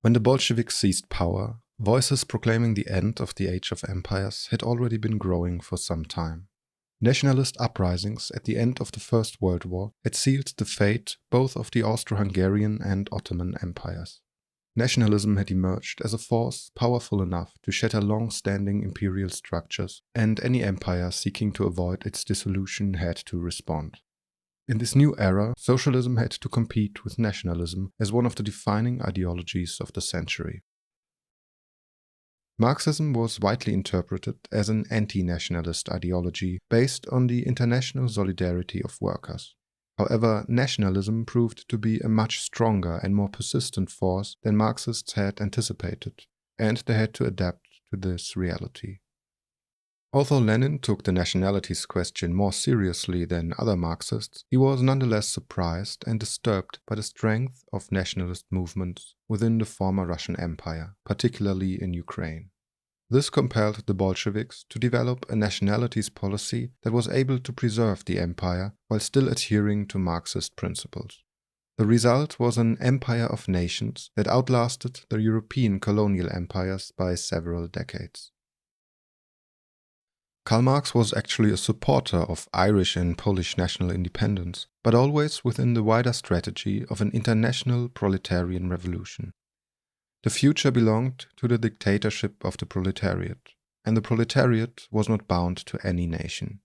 When the Bolsheviks seized power, voices proclaiming the end of the Age of Empires had already been growing for some time. Nationalist uprisings at the end of the First World War had sealed the fate both of the Austro-Hungarian and Ottoman empires. Nationalism had emerged as a force powerful enough to shatter long-standing imperial structures, and any empire seeking to avoid its dissolution had to respond. In this new era, socialism had to compete with nationalism as one of the defining ideologies of the century. Marxism was widely interpreted as an anti-nationalist ideology based on the international solidarity of workers. However, nationalism proved to be a much stronger and more persistent force than Marxists had anticipated, and they had to adapt to this reality. Although Lenin took the nationalities question more seriously than other Marxists, he was nonetheless surprised and disturbed by the strength of nationalist movements within the former Russian Empire, particularly in Ukraine. This compelled the Bolsheviks to develop a nationalities policy that was able to preserve the empire while still adhering to Marxist principles. The result was an empire of nations that outlasted the European colonial empires by several decades. Karl Marx was actually a supporter of Irish and Polish national independence, but always within the wider strategy of an international proletarian revolution. The future belonged to the dictatorship of the proletariat, and the proletariat was not bound to any nation.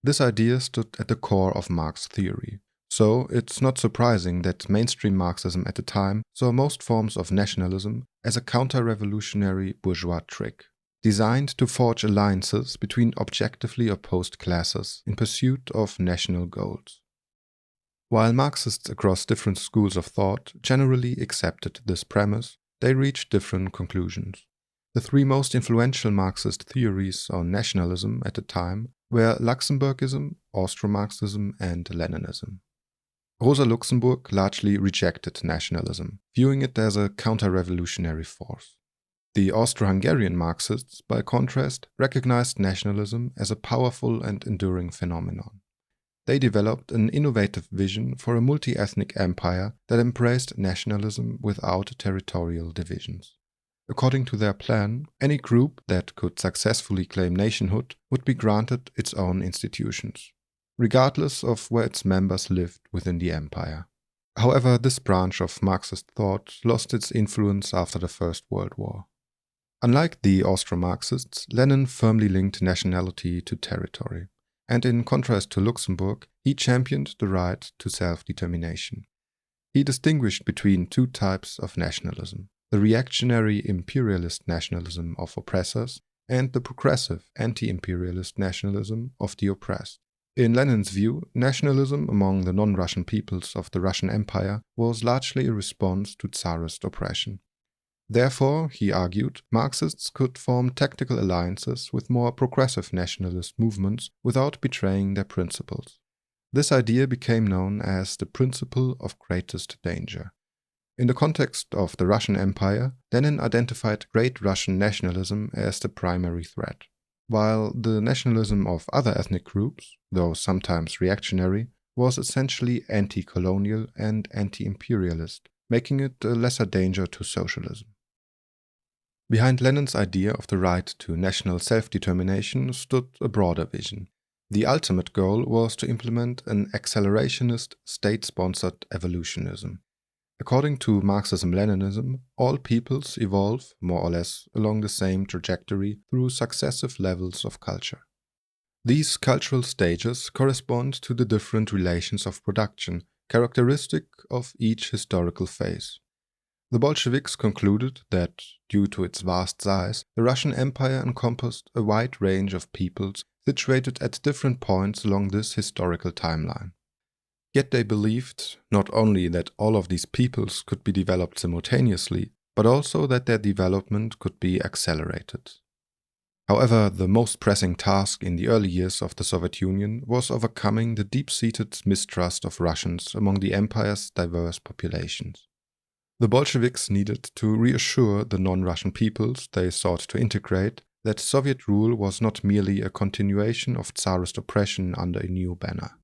This idea stood at the core of Marx theory, so it's not surprising that mainstream Marxism at the time saw most forms of nationalism as a counter-revolutionary bourgeois trick, designed to forge alliances between objectively opposed classes in pursuit of national goals. While Marxists across different schools of thought generally accepted this premise, they reached different conclusions. The three most influential Marxist theories on nationalism at the time were Luxemburgism, Austro-Marxism, and Leninism. Rosa Luxemburg largely rejected nationalism, viewing it as a counter-revolutionary force. The Austro-Hungarian Marxists, by contrast, recognized nationalism as a powerful and enduring phenomenon. They developed an innovative vision for a multi-ethnic empire that embraced nationalism without territorial divisions. According to their plan, any group that could successfully claim nationhood would be granted its own institutions, regardless of where its members lived within the empire. However, this branch of Marxist thought lost its influence after the First World War. Unlike the Austro-Marxists, Lenin firmly linked nationality to territory, and in contrast to Luxemburg, he championed the right to self-determination. He distinguished between two types of nationalism: the reactionary imperialist nationalism of oppressors and the progressive anti-imperialist nationalism of the oppressed. In Lenin's view, nationalism among the non-Russian peoples of the Russian Empire was largely a response to Tsarist oppression. Therefore, he argued, Marxists could form tactical alliances with more progressive nationalist movements without betraying their principles. This idea became known as the principle of greatest danger. In the context of the Russian Empire, Lenin identified Great Russian nationalism as the primary threat, while the nationalism of other ethnic groups, though sometimes reactionary, was essentially anti-colonial and anti-imperialist, making it a lesser danger to socialism. Behind Lenin's idea of the right to national self-determination stood a broader vision. The ultimate goal was to implement an accelerationist, state-sponsored evolutionism. According to Marxism-Leninism, all peoples evolve, more or less, along the same trajectory through successive levels of culture. These cultural stages correspond to the different relations of production, characteristic of each historical phase. The Bolsheviks concluded that, due to its vast size, the Russian Empire encompassed a wide range of peoples situated at different points along this historical timeline. Yet they believed not only that all of these peoples could be developed simultaneously, but also that their development could be accelerated. However, the most pressing task in the early years of the Soviet Union was overcoming the deep-seated mistrust of Russians among the empire's diverse populations. The Bolsheviks needed to reassure the non-Russian peoples they sought to integrate that Soviet rule was not merely a continuation of Tsarist oppression under a new banner.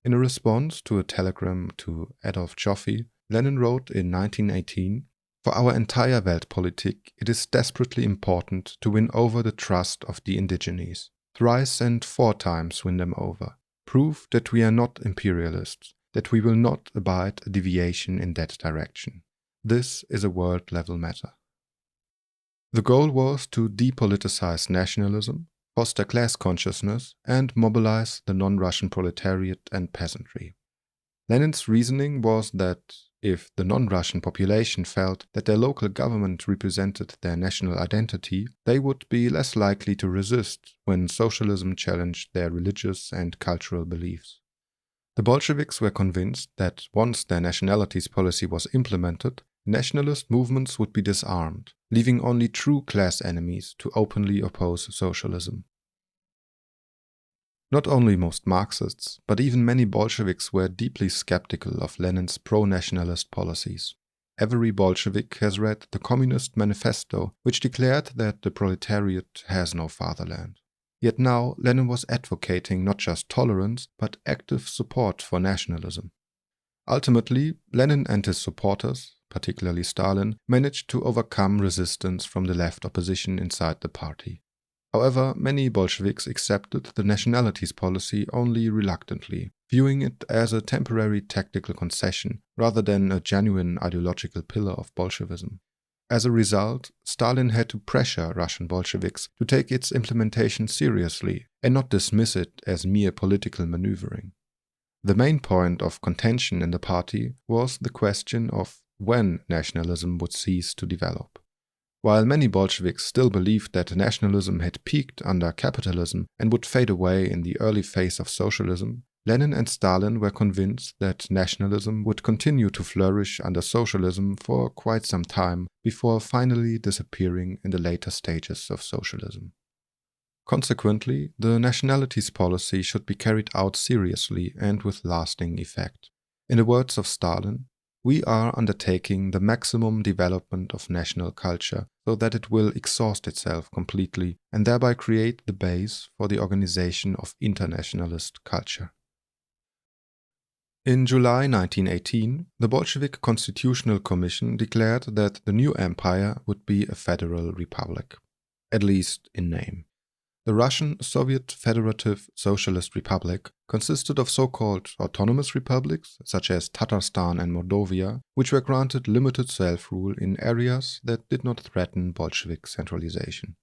In a response to a telegram to Adolf Joffe, Lenin wrote in 1918, For our entire Weltpolitik, it is desperately important to win over the trust of the indigenes. Thrice and 4 times win them over. Prove that we are not imperialists, that we will not abide a deviation in that direction. This is a world-level matter. The goal was to depoliticize nationalism, foster class consciousness, and mobilize the non-Russian proletariat and peasantry. Lenin's reasoning was that if the non-Russian population felt that their local government represented their national identity, they would be less likely to resist when socialism challenged their religious and cultural beliefs. The Bolsheviks were convinced that once their nationalities policy was implemented, nationalist movements would be disarmed, leaving only true class enemies to openly oppose socialism. Not only most Marxists, but even many Bolsheviks were deeply skeptical of Lenin's pro-nationalist policies. Every Bolshevik has read the Communist Manifesto, which declared that the proletariat has no fatherland. Yet now Lenin was advocating not just tolerance, but active support for nationalism. Ultimately, Lenin and his supporters, particularly Stalin, managed to overcome resistance from the left opposition inside the party. However, many Bolsheviks accepted the nationalities policy only reluctantly, viewing it as a temporary tactical concession rather than a genuine ideological pillar of Bolshevism. As a result, Stalin had to pressure Russian Bolsheviks to take its implementation seriously and not dismiss it as mere political maneuvering. The main point of contention in the party was the question of when nationalism would cease to develop. While many Bolsheviks still believed that nationalism had peaked under capitalism and would fade away in the early phase of socialism, Lenin and Stalin were convinced that nationalism would continue to flourish under socialism for quite some time before finally disappearing in the later stages of socialism. Consequently, the nationalities policy should be carried out seriously and with lasting effect. In the words of Stalin, "We are undertaking the maximum development of national culture so that it will exhaust itself completely and thereby create the base for the organization of internationalist culture." In July 1918, the Bolshevik Constitutional Commission declared that the new empire would be a federal republic, at least in name. The Russian Soviet Federative Socialist Republic consisted of so-called autonomous republics, such as Tatarstan and Mordovia, which were granted limited self-rule in areas that did not threaten Bolshevik centralization.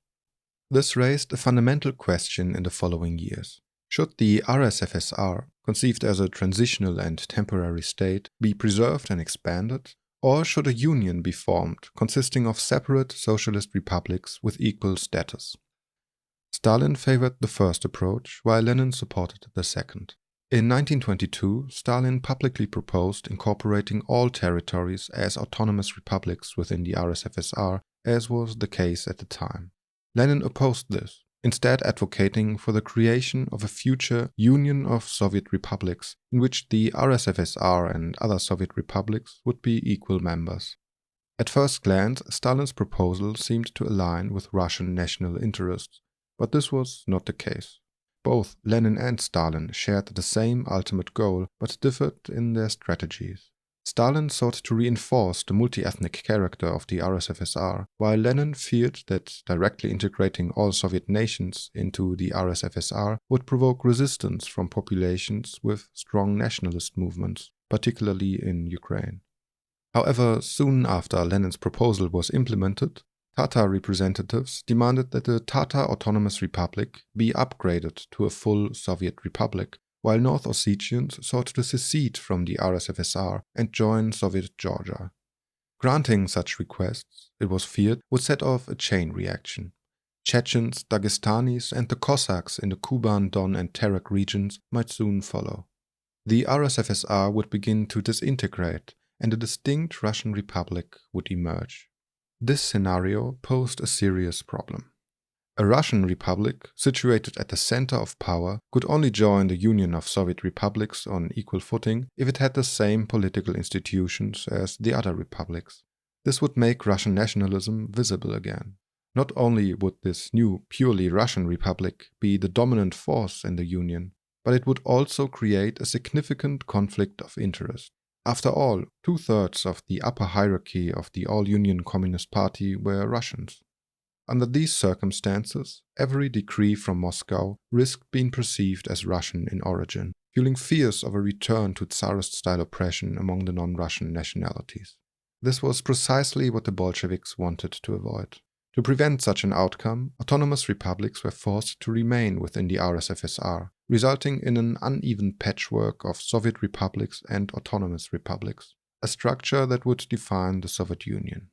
This raised a fundamental question in the following years. Should the RSFSR, conceived as a transitional and temporary state, be preserved and expanded, or should a union be formed consisting of separate socialist republics with equal status? Stalin favored the first approach, while Lenin supported the second. In 1922, Stalin publicly proposed incorporating all territories as autonomous republics within the RSFSR, as was the case at the time. Lenin opposed this, instead advocating for the creation of a future Union of Soviet Republics, in which the RSFSR and other Soviet republics would be equal members. At first glance, Stalin's proposal seemed to align with Russian national interests, but this was not the case. Both Lenin and Stalin shared the same ultimate goal, but differed in their strategies. Stalin sought to reinforce the multi-ethnic character of the RSFSR, while Lenin feared that directly integrating all Soviet nations into the RSFSR would provoke resistance from populations with strong nationalist movements, particularly in Ukraine. However, soon after Lenin's proposal was implemented, Tatar representatives demanded that the Tatar Autonomous Republic be upgraded to a full Soviet republic, while North Ossetians sought to secede from the RSFSR and join Soviet Georgia. Granting such requests, it was feared, would set off a chain reaction. Chechens, Dagestanis, and the Cossacks in the Kuban, Don, and Terek regions might soon follow. The RSFSR would begin to disintegrate, and a distinct Russian republic would emerge. This scenario posed a serious problem. A Russian republic, situated at the center of power, could only join the Union of Soviet Republics on equal footing if it had the same political institutions as the other republics. This would make Russian nationalism visible again. Not only would this new, purely Russian republic be the dominant force in the Union, but it would also create a significant conflict of interest. After all, 2/3 of the upper hierarchy of the All-Union Communist Party were Russians. Under these circumstances, every decree from Moscow risked being perceived as Russian in origin, fueling fears of a return to Tsarist-style oppression among the non-Russian nationalities. This was precisely what the Bolsheviks wanted to avoid. To prevent such an outcome, autonomous republics were forced to remain within the RSFSR, resulting in an uneven patchwork of Soviet republics and autonomous republics, a structure that would define the Soviet Union.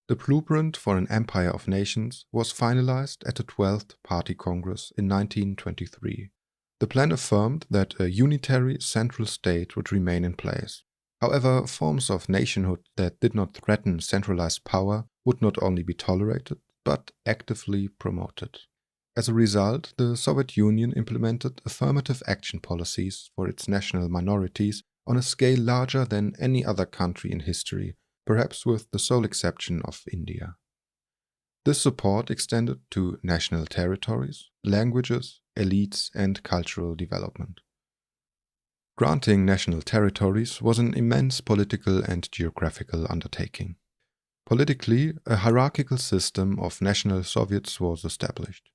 The blueprint for an empire of nations was finalized at the 12th Party Congress in 1923. The plan affirmed that a unitary central state would remain in place. However, forms of nationhood that did not threaten centralized power would not only be tolerated, but actively promoted. As a result, the Soviet Union implemented affirmative action policies for its national minorities on a scale larger than any other country in history, perhaps with the sole exception of India. This support extended to national territories, languages, elites, and cultural development. Granting national territories was an immense political and geographical undertaking. Politically, a hierarchical system of national Soviets was established.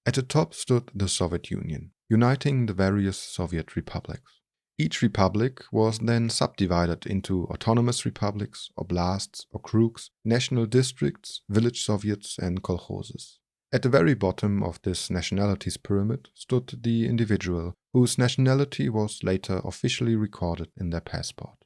At the top stood the Soviet Union, uniting the various Soviet republics. Each republic was then subdivided into autonomous republics, oblasts, okrugs, national districts, village soviets, and kolkhozes. At the very bottom of this nationalities pyramid stood the individual, whose nationality was later officially recorded in their passport.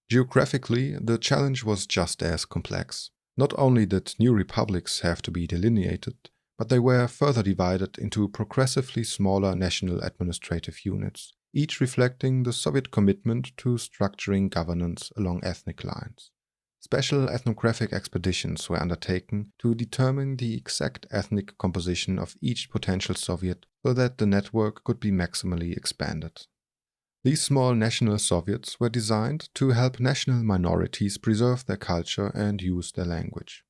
Geographically, the challenge was just as complex. Not only did new republics have to be delineated, but they were further divided into progressively smaller national administrative units, each reflecting the Soviet commitment to structuring governance along ethnic lines. Special ethnographic expeditions were undertaken to determine the exact ethnic composition of each potential Soviet so that the network could be maximally expanded. These small national Soviets were designed to help national minorities preserve their culture and use their language.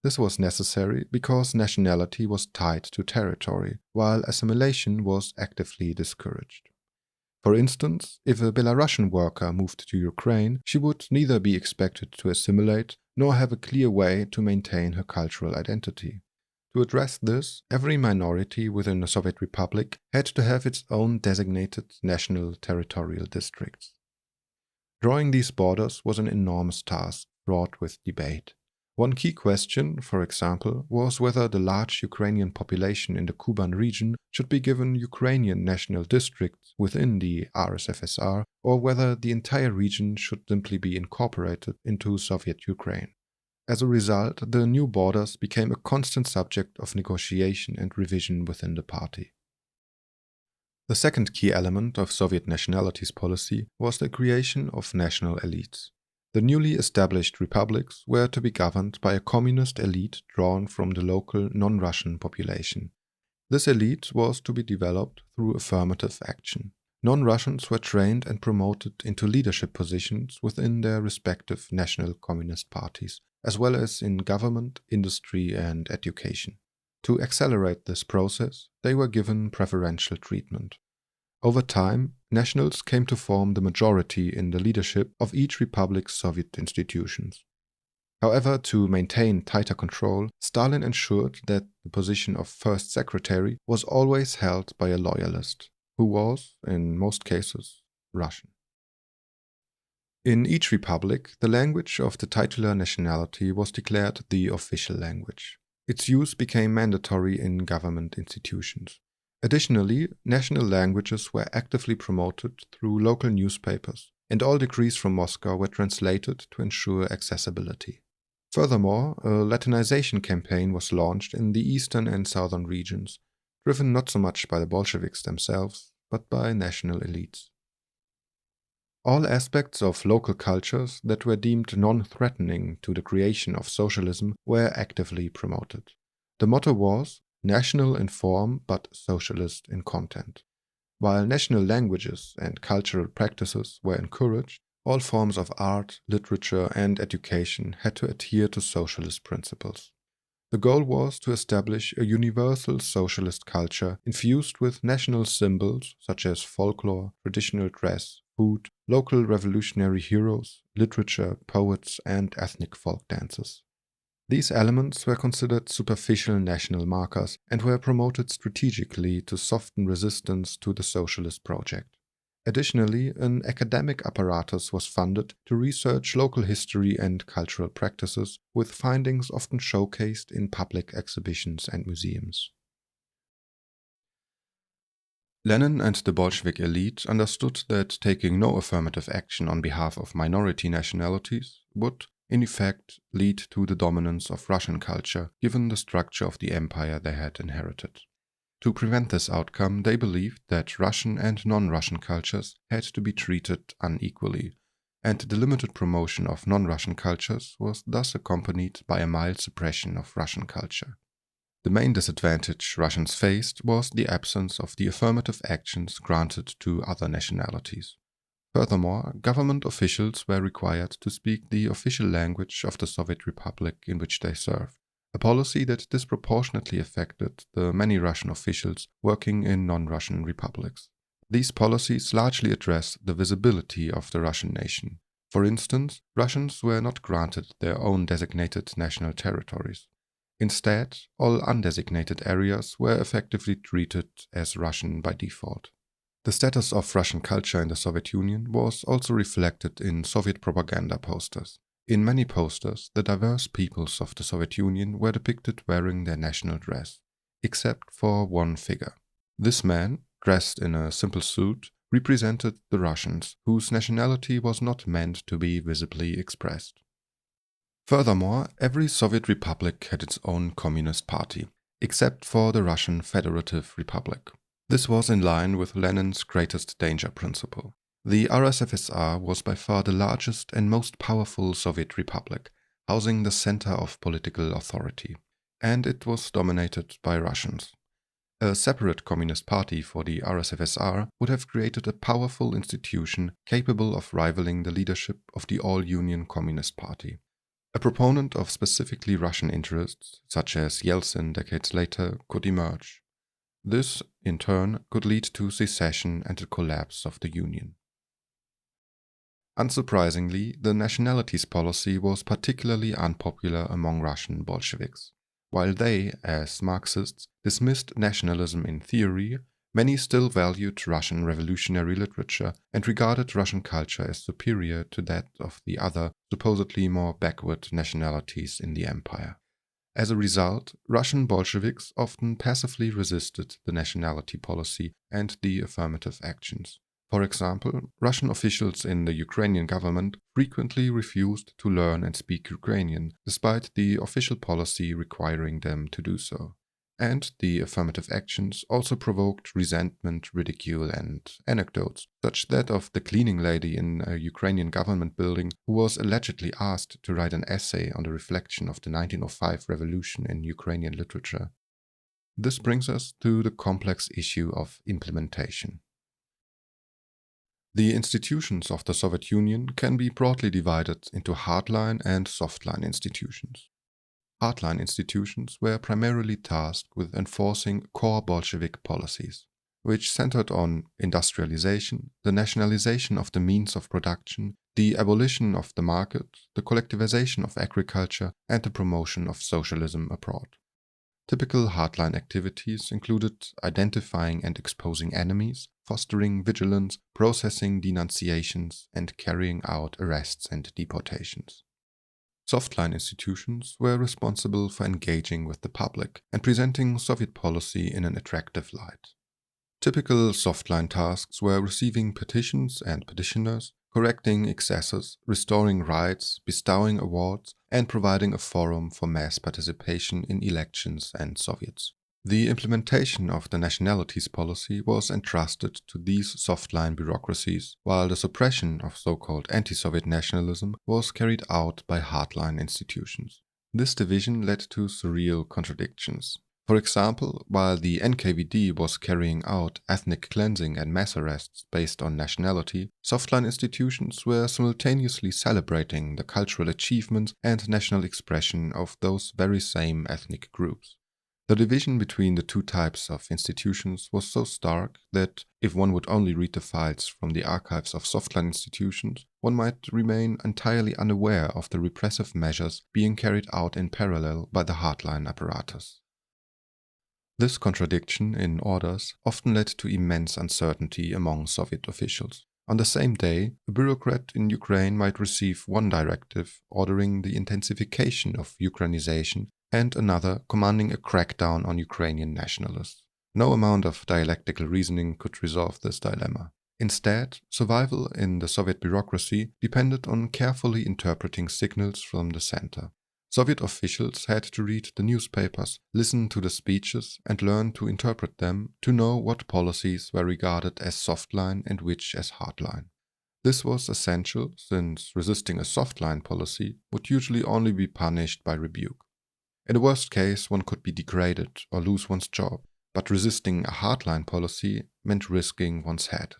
This was necessary because nationality was tied to territory, while assimilation was actively discouraged. For instance, if a Belarusian worker moved to Ukraine, she would neither be expected to assimilate nor have a clear way to maintain her cultural identity. To address this, every minority within the Soviet Republic had to have its own designated national territorial districts. Drawing these borders was an enormous task, fraught with debate. One key question, for example, was whether the large Ukrainian population in the Kuban region should be given Ukrainian national districts within the RSFSR, or whether the entire region should simply be incorporated into Soviet Ukraine. As a result, the new borders became a constant subject of negotiation and revision within the party. The second key element of Soviet nationalities policy was the creation of national elites. The newly established republics were to be governed by a communist elite drawn from the local non-Russian population. This elite was to be developed through affirmative action. Non-Russians were trained and promoted into leadership positions within their respective national communist parties, as well as in government, industry, and education. To accelerate this process, they were given preferential treatment. Over time, nationals came to form the majority in the leadership of each republic's Soviet institutions. However, to maintain tighter control, Stalin ensured that the position of first secretary was always held by a loyalist, who was, in most cases, Russian. In each republic, the language of the titular nationality was declared the official language. Its use became mandatory in government institutions. Additionally, national languages were actively promoted through local newspapers, and all decrees from Moscow were translated to ensure accessibility. Furthermore, a Latinization campaign was launched in the eastern and southern regions, driven not so much by the Bolsheviks themselves, but by national elites. All aspects of local cultures that were deemed non-threatening to the creation of socialism were actively promoted. The motto was, national in form but socialist in content. While national languages and cultural practices were encouraged, all forms of art, literature, and education had to adhere to socialist principles. The goal was to establish a universal socialist culture infused with national symbols such as folklore, traditional dress, food, local revolutionary heroes, literature, poets, and ethnic folk dances. These elements were considered superficial national markers and were promoted strategically to soften resistance to the socialist project. Additionally, an academic apparatus was funded to research local history and cultural practices, with findings often showcased in public exhibitions and museums. Lenin and the Bolshevik elite understood that taking no affirmative action on behalf of minority nationalities would, in effect, lead to the dominance of Russian culture, given the structure of the empire they had inherited. To prevent this outcome, they believed that Russian and non-Russian cultures had to be treated unequally, and the limited promotion of non-Russian cultures was thus accompanied by a mild suppression of Russian culture. The main disadvantage Russians faced was the absence of the affirmative actions granted to other nationalities. Furthermore, government officials were required to speak the official language of the Soviet Republic in which they served, a policy that disproportionately affected the many Russian officials working in non-Russian republics. These policies largely address the visibility of the Russian nation. For instance, Russians were not granted their own designated national territories. Instead, all undesignated areas were effectively treated as Russian by default. The status of Russian culture in the Soviet Union was also reflected in Soviet propaganda posters. In many posters, the diverse peoples of the Soviet Union were depicted wearing their national dress, except for one figure. This man, dressed in a simple suit, represented the Russians, whose nationality was not meant to be visibly expressed. Furthermore, every Soviet republic had its own communist party, except for the Russian Federative Republic. This was in line with Lenin's greatest danger principle. The RSFSR was by far the largest and most powerful Soviet republic, housing the center of political authority, and it was dominated by Russians. A separate communist party for the RSFSR would have created a powerful institution capable of rivaling the leadership of the All-Union Communist Party. A proponent of specifically Russian interests, such as Yeltsin decades later, could emerge. This, in turn, could lead to secession and the collapse of the Union. Unsurprisingly, the nationalities policy was particularly unpopular among Russian Bolsheviks. While they, as Marxists, dismissed nationalism in theory, many still valued Russian revolutionary literature and regarded Russian culture as superior to that of the other, supposedly more backward nationalities in the empire. As a result, Russian Bolsheviks often passively resisted the nationality policy and the affirmative actions. For example, Russian officials in the Ukrainian government frequently refused to learn and speak Ukrainian, despite the official policy requiring them to do so. And the affirmative actions also provoked resentment, ridicule, and anecdotes, such that of the cleaning lady in a Ukrainian government building who was allegedly asked to write an essay on the reflection of the 1905 revolution in Ukrainian literature. This brings us to the complex issue of implementation. The institutions of the Soviet Union can be broadly divided into hardline and softline institutions. Hardline institutions were primarily tasked with enforcing core Bolshevik policies, which centered on industrialization, the nationalization of the means of production, the abolition of the market, the collectivization of agriculture, and the promotion of socialism abroad. Typical hardline activities included identifying and exposing enemies, fostering vigilance, processing denunciations, and carrying out arrests and deportations. Softline institutions were responsible for engaging with the public and presenting Soviet policy in an attractive light. Typical softline tasks were receiving petitions and petitioners, correcting excesses, restoring rights, bestowing awards, and providing a forum for mass participation in elections and Soviets. The implementation of the nationalities policy was entrusted to these softline bureaucracies, while the suppression of so-called anti-Soviet nationalism was carried out by hardline institutions. This division led to surreal contradictions. For example, while the NKVD was carrying out ethnic cleansing and mass arrests based on nationality, softline institutions were simultaneously celebrating the cultural achievements and national expression of those very same ethnic groups. The division between the two types of institutions was so stark that if one would only read the files from the archives of softline institutions, one might remain entirely unaware of the repressive measures being carried out in parallel by the hardline apparatus. This contradiction in orders often led to immense uncertainty among Soviet officials. On the same day, a bureaucrat in Ukraine might receive one directive ordering the intensification of Ukrainization and another commanding a crackdown on Ukrainian nationalists. No amount of dialectical reasoning could resolve this dilemma. Instead, survival in the Soviet bureaucracy depended on carefully interpreting signals from the center. Soviet officials had to read the newspapers, listen to the speeches, and learn to interpret them to know what policies were regarded as softline and which as hardline. This was essential since resisting a softline policy would usually only be punished by rebuke. In the worst case, one could be degraded or lose one's job, but resisting a hardline policy meant risking one's head.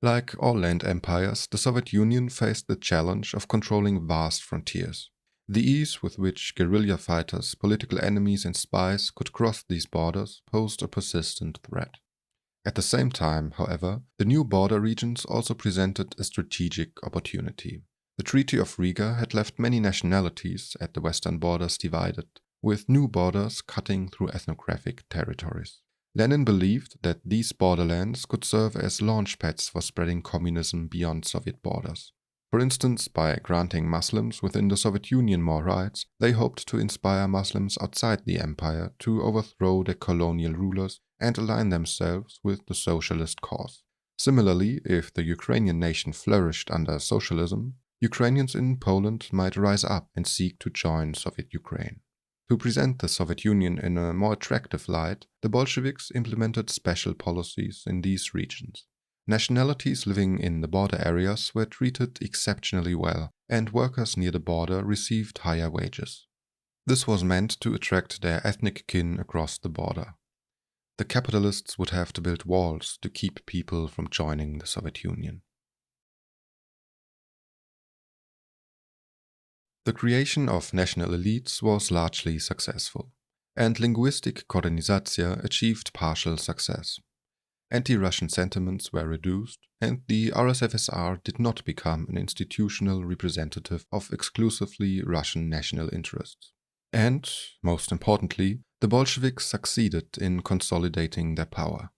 Like all land empires, the Soviet Union faced the challenge of controlling vast frontiers. The ease with which guerrilla fighters, political enemies, and spies could cross these borders posed a persistent threat. At the same time, however, the new border regions also presented a strategic opportunity. The Treaty of Riga had left many nationalities at the western borders divided, with new borders cutting through ethnographic territories. Lenin believed that these borderlands could serve as launchpads for spreading communism beyond Soviet borders. For instance, by granting Muslims within the Soviet Union more rights, they hoped to inspire Muslims outside the empire to overthrow their colonial rulers and align themselves with the socialist cause. Similarly, if the Ukrainian nation flourished under socialism, Ukrainians in Poland might rise up and seek to join Soviet Ukraine. To present the Soviet Union in a more attractive light, the Bolsheviks implemented special policies in these regions. Nationalities living in the border areas were treated exceptionally well, and workers near the border received higher wages. This was meant to attract their ethnic kin across the border. The capitalists would have to build walls to keep people from joining the Soviet Union. The creation of national elites was largely successful, and linguistic Korenizacja achieved partial success. Anti-Russian sentiments were reduced, and the RSFSR did not become an institutional representative of exclusively Russian national interests. And, most importantly, the Bolsheviks succeeded in consolidating their power.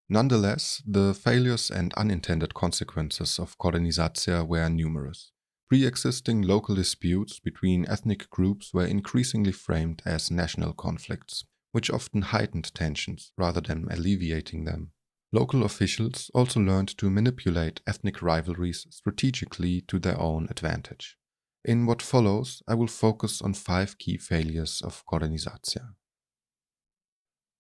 Nonetheless, the failures and unintended consequences of Korenizacja were numerous. Pre-existing local disputes between ethnic groups were increasingly framed as national conflicts, which often heightened tensions rather than alleviating them. Local officials also learned to manipulate ethnic rivalries strategically to their own advantage. In what follows, I will focus on 5 key failures of Korenizacja.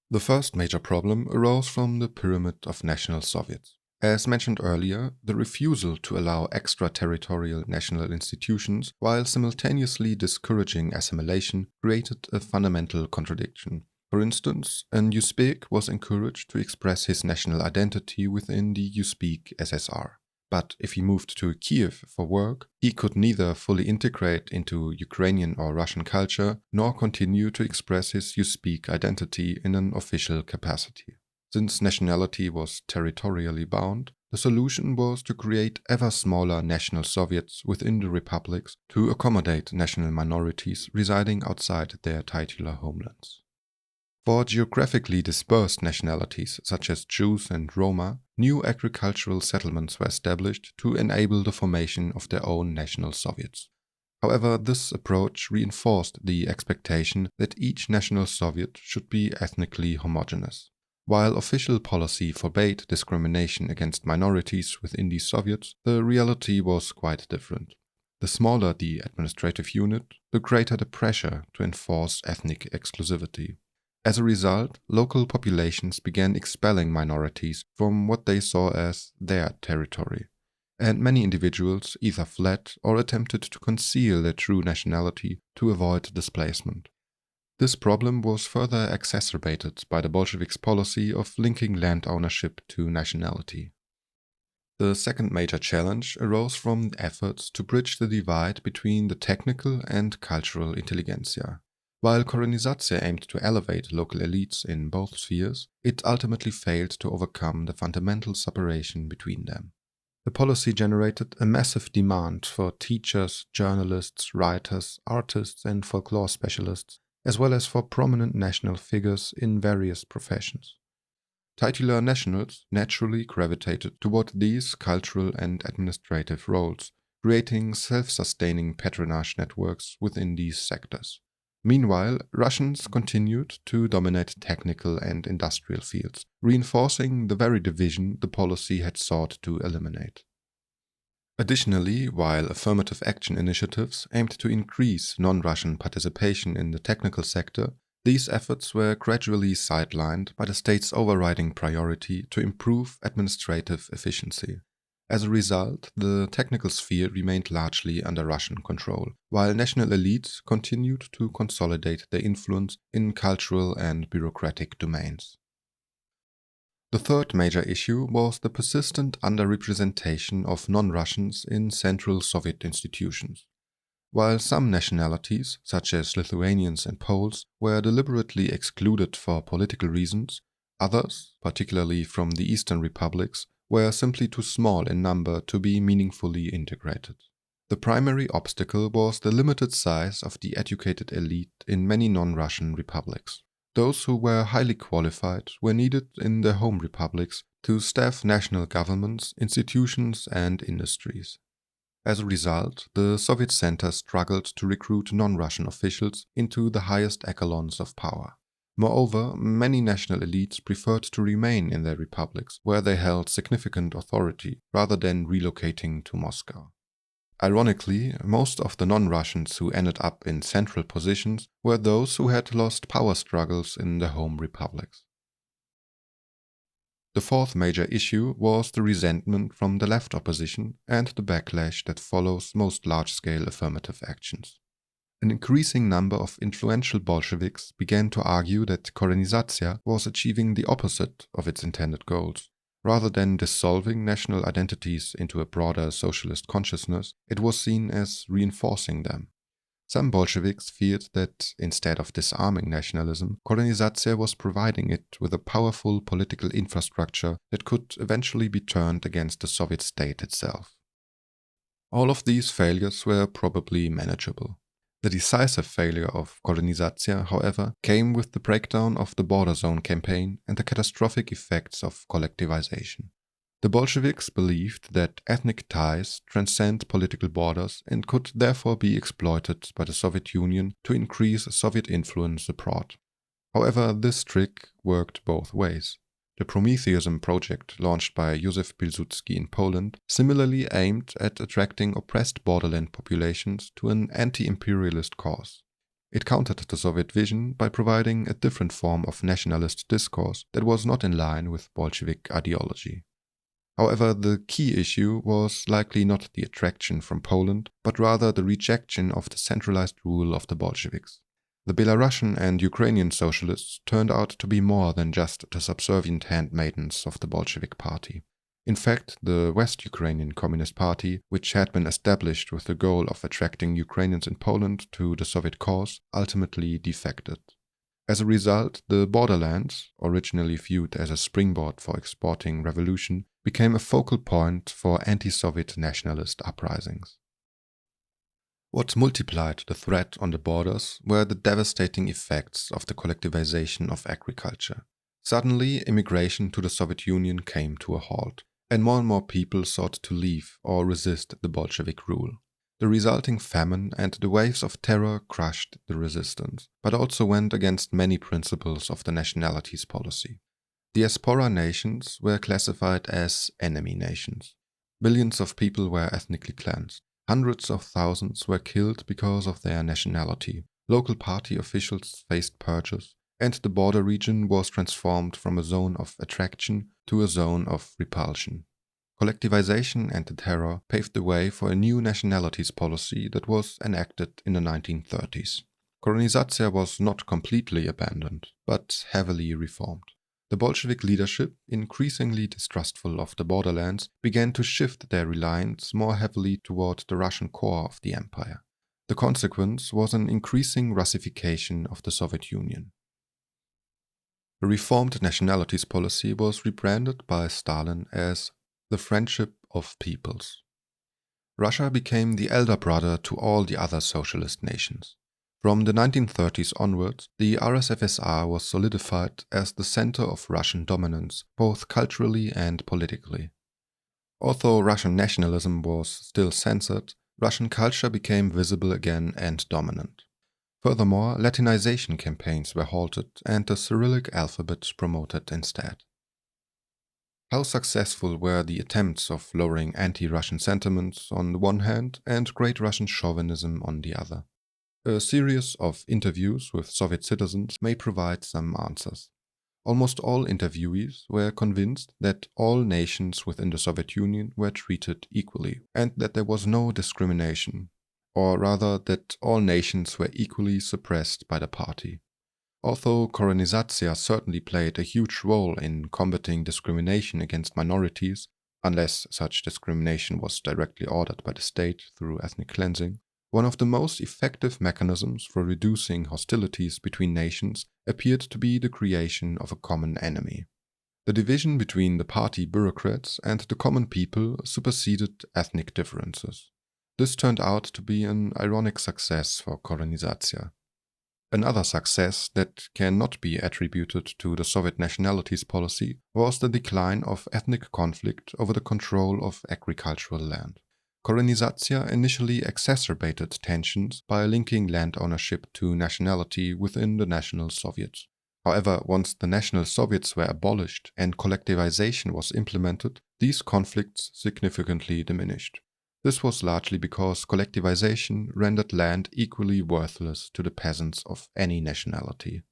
The first major problem arose from the pyramid of national Soviets. As mentioned earlier, the refusal to allow extraterritorial national institutions while simultaneously discouraging assimilation created a fundamental contradiction. For instance, an Uzbek was encouraged to express his national identity within the Uzbek SSR. But if he moved to Kiev for work, he could neither fully integrate into Ukrainian or Russian culture nor continue to express his Uzbek identity in an official capacity. Since nationality was territorially bound, the solution was to create ever smaller national Soviets within the republics to accommodate national minorities residing outside their titular homelands. For geographically dispersed nationalities such as Jews and Roma, new agricultural settlements were established to enable the formation of their own national Soviets. However, this approach reinforced the expectation that each national Soviet should be ethnically homogeneous. While official policy forbade discrimination against minorities within these Soviets, the reality was quite different. The smaller the administrative unit, the greater the pressure to enforce ethnic exclusivity. As a result, local populations began expelling minorities from what they saw as their territory, and many individuals either fled or attempted to conceal their true nationality to avoid displacement. This problem was further exacerbated by the Bolsheviks' policy of linking land ownership to nationality. The second major challenge arose from efforts to bridge the divide between the technical and cultural intelligentsia. While Korenizacja aimed to elevate local elites in both spheres, it ultimately failed to overcome the fundamental separation between them. The policy generated a massive demand for teachers, journalists, writers, artists, and folklore specialists, as well as for prominent national figures in various professions. Titular nationals naturally gravitated toward these cultural and administrative roles, creating self-sustaining patronage networks within these sectors. Meanwhile, Russians continued to dominate technical and industrial fields, reinforcing the very division the policy had sought to eliminate. Additionally, while affirmative action initiatives aimed to increase non-Russian participation in the technical sector, these efforts were gradually sidelined by the state's overriding priority to improve administrative efficiency. As a result, the technical sphere remained largely under Russian control, while national elites continued to consolidate their influence in cultural and bureaucratic domains. The third major issue was the persistent underrepresentation of non-Russians in Central Soviet institutions. While some nationalities, such as Lithuanians and Poles, were deliberately excluded for political reasons, others, particularly from the Eastern republics, were simply too small in number to be meaningfully integrated. The primary obstacle was the limited size of the educated elite in many non-Russian republics. Those who were highly qualified were needed in their home republics to staff national governments, institutions, and industries. As a result, the Soviet center struggled to recruit non-Russian officials into the highest echelons of power. Moreover, many national elites preferred to remain in their republics, where they held significant authority, rather than relocating to Moscow. Ironically, most of the non-Russians who ended up in central positions were those who had lost power struggles in their home republics. The fourth major issue was the resentment from the left opposition and the backlash that follows most large-scale affirmative actions. An increasing number of influential Bolsheviks began to argue that Korenizacja was achieving the opposite of its intended goals. Rather than dissolving national identities into a broader socialist consciousness, it was seen as reinforcing them. Some Bolsheviks feared that, instead of disarming nationalism, Korenizacja was providing it with a powerful political infrastructure that could eventually be turned against the Soviet state itself. All of these failures were probably manageable. The decisive failure of Korenizacja, however, came with the breakdown of the border zone campaign and the catastrophic effects of collectivization. The Bolsheviks believed that ethnic ties transcend political borders and could therefore be exploited by the Soviet Union to increase Soviet influence abroad. However, this trick worked both ways. The Prometheism project launched by Józef Pilsudski in Poland similarly aimed at attracting oppressed borderland populations to an anti-imperialist cause. It countered the Soviet vision by providing a different form of nationalist discourse that was not in line with Bolshevik ideology. However, the key issue was likely not the attraction from Poland, but rather the rejection of the centralized rule of the Bolsheviks. The Belarusian and Ukrainian socialists turned out to be more than just the subservient handmaidens of the Bolshevik party. In fact, the West Ukrainian Communist Party, which had been established with the goal of attracting Ukrainians in Poland to the Soviet cause, ultimately defected. As a result, the Borderlands, originally viewed as a springboard for exporting revolution, became a focal point for anti-Soviet nationalist uprisings. What multiplied the threat on the borders were the devastating effects of the collectivization of agriculture. Suddenly, immigration to the Soviet Union came to a halt, and more people sought to leave or resist the Bolshevik rule. The resulting famine and the waves of terror crushed the resistance, but also went against many principles of the Nationalities policy. Diaspora nations were classified as enemy nations. Billions of people were ethnically cleansed. Hundreds of thousands were killed because of their nationality. Local party officials faced purges, and the border region was transformed from a zone of attraction to a zone of repulsion. Collectivization and the terror paved the way for a new nationalities policy that was enacted in the 1930s. Korenizatsiya was not completely abandoned, but heavily reformed. The Bolshevik leadership, increasingly distrustful of the Borderlands, began to shift their reliance more heavily toward the Russian core of the empire. The consequence was an increasing Russification of the Soviet Union. The reformed nationalities policy was rebranded by Stalin as the friendship of peoples. Russia became the elder brother to all the other socialist nations. From the 1930s onwards, the RSFSR was solidified as the center of Russian dominance, both culturally and politically. Although Russian nationalism was still censored, Russian culture became visible again and dominant. Furthermore, Latinization campaigns were halted and the Cyrillic alphabet promoted instead. How successful were the attempts of lowering anti-Russian sentiments on the one hand and Great Russian chauvinism on the other? A series of interviews with Soviet citizens may provide some answers. Almost all interviewees were convinced that all nations within the Soviet Union were treated equally and that there was no discrimination, or rather that all nations were equally suppressed by the party. Although Korenizatsiya certainly played a huge role in combating discrimination against minorities, unless such discrimination was directly ordered by the state through ethnic cleansing, one of the most effective mechanisms for reducing hostilities between nations appeared to be the creation of a common enemy. The division between the party bureaucrats and the common people superseded ethnic differences. This turned out to be an ironic success for Korenizatsiya. Another success that cannot be attributed to the Soviet nationalities policy was the decline of ethnic conflict over the control of agricultural land. Korenizatsiya initially exacerbated tensions by linking land ownership to nationality within the National Soviets. However, once the National Soviets were abolished and collectivization was implemented, these conflicts significantly diminished. This was largely because collectivization rendered land equally worthless to the peasants of any nationality.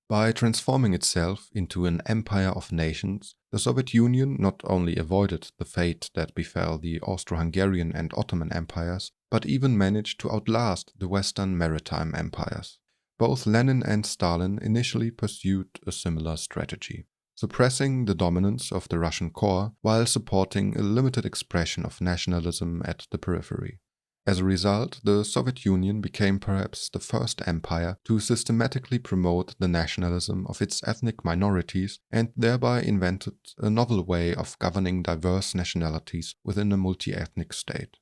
By transforming itself into an empire of nations, the Soviet Union not only avoided the fate that befell the Austro-Hungarian and Ottoman empires, but even managed to outlast the Western maritime empires. Both Lenin and Stalin initially pursued a similar strategy, suppressing the dominance of the Russian core while supporting a limited expression of nationalism at the periphery. As a result, the Soviet Union became perhaps the first empire to systematically promote the nationalism of its ethnic minorities and thereby invented a novel way of governing diverse nationalities within a multi-ethnic state.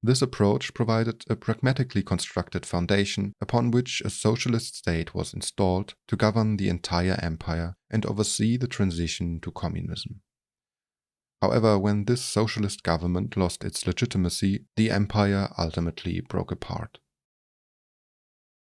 This approach provided a pragmatically constructed foundation upon which a socialist state was installed to govern the entire empire and oversee the transition to communism. However, when this socialist government lost its legitimacy, the empire ultimately broke apart.